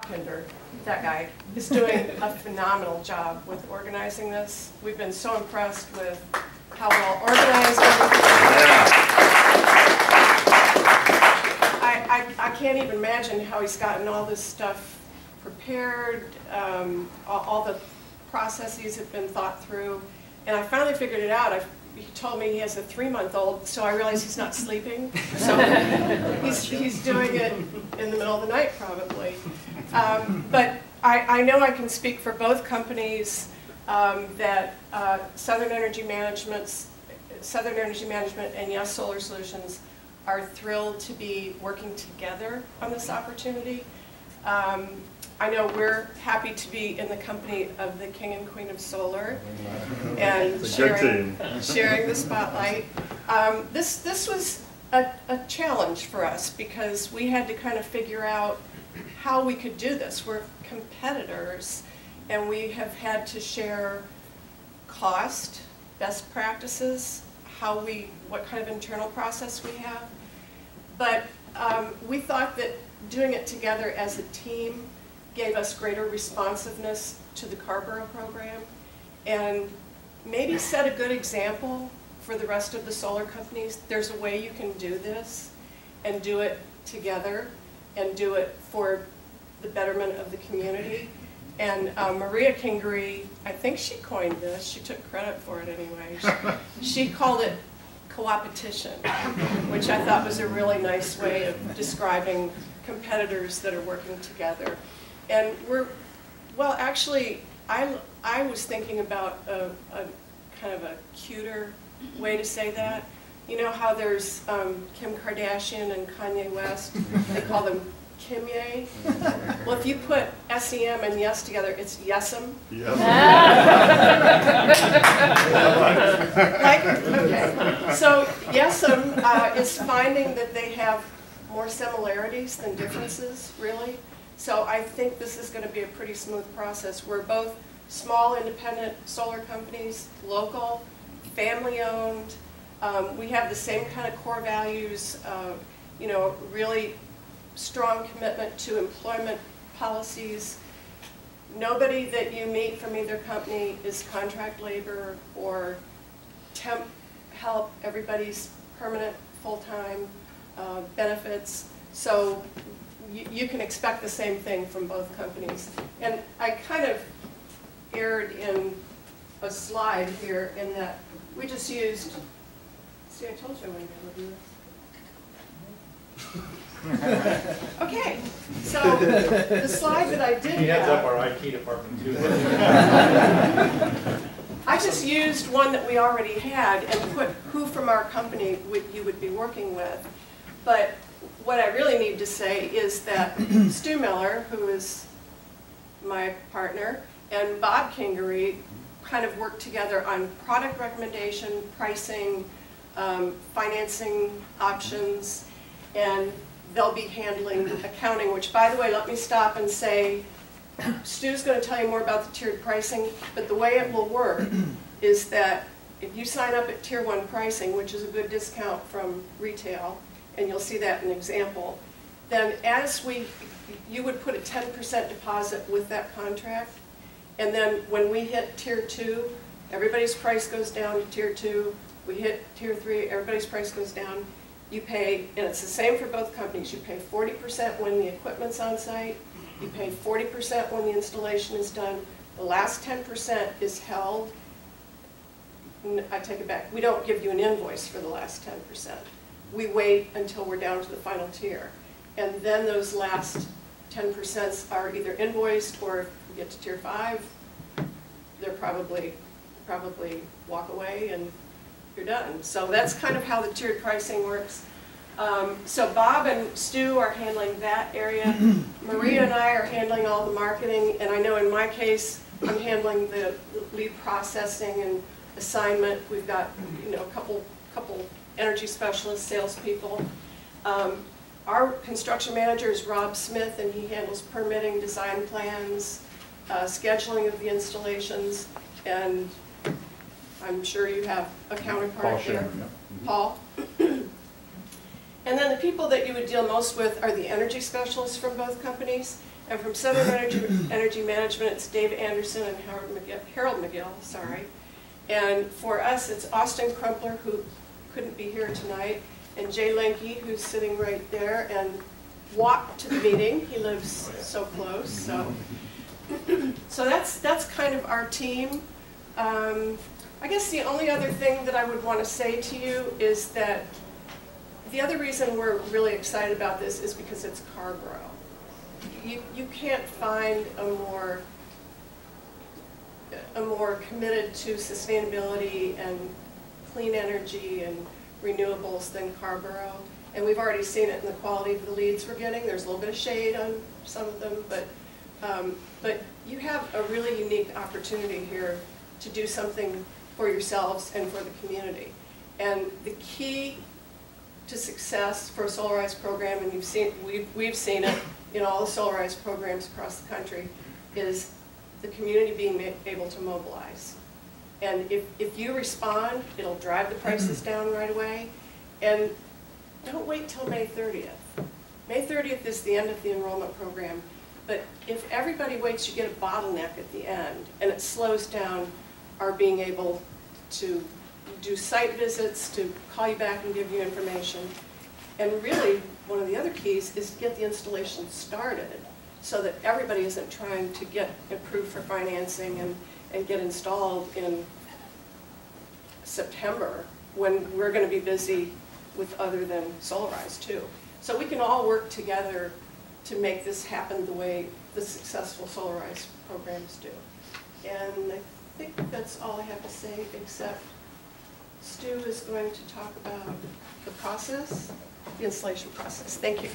Pinder, that guy, is doing a phenomenal job with organizing this. We've been so impressed with how well organized everything is. I can't even imagine how he's gotten all this stuff prepared. All the processes have been thought through. And I finally figured it out. He told me he has a 3-month-old, so I realized he's not sleeping. So he's doing it in the middle of the night, probably. But I know I can speak for both companies that Southern Energy Management and Yes Solar Solutions are thrilled to be working together on this opportunity. I know we're happy to be in the company of the King and Queen of Solar and sharing the spotlight. This was a challenge for us because we had to kind of figure out how we could do this. We're competitors and we have had to share cost, best practices, what kind of internal process we have. But we thought that doing it together as a team gave us greater responsiveness to the Carrboro program and maybe set a good example for the rest of the solar companies. There's a way you can do this and do it together and do it for the betterment of the community. And Maria Kingery, I think she coined this, she took credit for it anyway. She called it co-opetition, which I thought was a really nice way of describing competitors that are working together. And well, actually, I was thinking about a kind of a cuter way to say that. You know how there's Kim Kardashian and Kanye West? They call them Kimye. Well, if you put SEM and yes together, it's Yesem. Yep. Okay. So Yesem is finding that they have more similarities than differences, really. So I think this is going to be a pretty smooth process. We're both small independent solar companies, local, family-owned. We have the same kind of core values, you know, really strong commitment to employment policies. Nobody that you meet from either company is contract labor or temp help. Everybody's permanent, full-time benefits. So you can expect the same thing from both companies. And I kind of erred in a slide here in that we just used, see, I told you I wasn't going to do this. Okay, so the slide that I did have, heads up our IT department too. I just used one that we already had and put who from our company you would be working with. But what I really need to say is that Stu Miller, who is my partner, and Bob Kingery kind of work together on product recommendation, pricing, financing options, and they'll be handling accounting, which, by the way, let me stop and say, Stu's going to tell you more about the tiered pricing, but the way it will work is that if you sign up at Tier 1 pricing, which is a good discount from retail, and you'll see that in an example, then you would put a 10% deposit with that contract, and then when we hit Tier 2, everybody's price goes down to Tier 2, we hit Tier 3, everybody's price goes down. You pay, and it's the same for both companies, you pay 40% when the equipment's on site, you pay 40% when the installation is done, the last 10% is held. I take it back, we don't give you an invoice for the last 10%. We wait until we're down to the final tier. And then those last 10% are either invoiced, or if we get to Tier 5, they're probably walk away and you're done. So that's kind of how the tiered pricing works. So Bob and Stu are handling that area. Maria and I are handling all the marketing, and I know in my case, I'm handling the lead processing and assignment. We've got, you know, a couple energy specialists, salespeople. Our construction manager is Rob Smith, and he handles permitting, design plans, scheduling of the installations, and I'm sure you have a counterpart here, Paul. And then the people that you would deal most with are the energy specialists from both companies, And from Southern Energy Management, it's Dave Anderson and Harold McGill, sorry. And for us, it's Austin Crumpler, who couldn't be here tonight, and Jay Lenke, who's sitting right there and walked to the meeting. He lives so close. So that's kind of our team. I guess the only other thing that I would want to say to you is that the other reason we're really excited about this is because it's Carrboro. You can't find a more committed to sustainability and clean energy and renewables than Carrboro. And we've already seen it in the quality of the leads we're getting. There's a little bit of shade on some of them, but you have a really unique opportunity here to do something for yourselves and for the community. And the key to success for a Solarize program, and we've seen it in all the Solarize programs across the country, is the community being able to mobilize. And if you respond, it'll drive the prices down right away. And don't wait till May 30th. May 30th is the end of the enrollment program. But if everybody waits, you get a bottleneck at the end, and it slows down our being able to do site visits, to call you back and give you information. And really, one of the other keys is to get the installation started so that everybody isn't trying to get approved for financing and get installed in September when we're going to be busy with other than Solarize too. So we can all work together to make this happen the way the successful Solarize programs do. And I think that's all I have to say, except Stu is going to talk about the process, the installation process. Thank you.